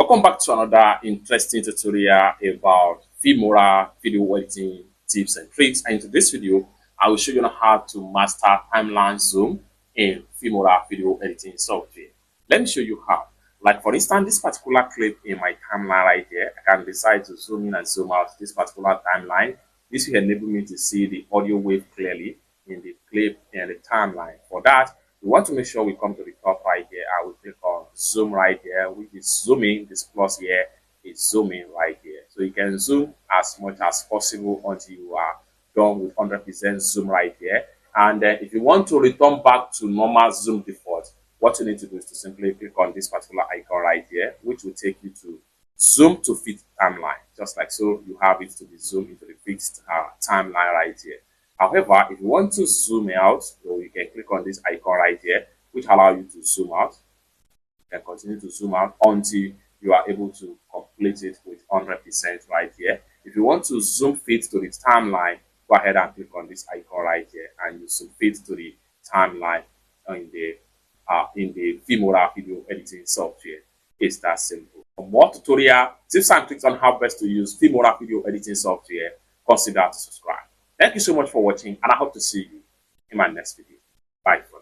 Welcome back to another interesting tutorial about Filmora video editing tips and tricks. And in this video, I will show you how to master timeline zoom in Filmora video editing software. Let me show you how. Like for instance, this particular clip in my timeline right here, I can decide to zoom in and zoom out this particular timeline. This will enable me to see the audio wave clearly in the clip and the timeline. For that, we want to make sure we come to the top right here. I will click on zoom right here, which is zooming. This plus here is zooming right here. So you can zoom as much as possible until you are done with 100% zoom right here. And then if you want to return back to normal zoom default, what you need to do is to simply click on this particular icon right here, which will take you to zoom to fit timeline. Just like so, you have it to be zoomed into the fixed timeline right here. However, if you want to zoom out, so you can click on this icon right here, which allows you to zoom out. You can continue to zoom out until you are able to complete it with 100% right here. If you want to zoom fit to the timeline, go ahead and click on this icon right here, and you zoom fit to the timeline in the Filmora video editing software. It's that simple. For more tutorial tips and tricks on how best to use Filmora video editing software, consider to subscribe. Thank you so much for watching, and I hope to see you in my next video. Bye for now.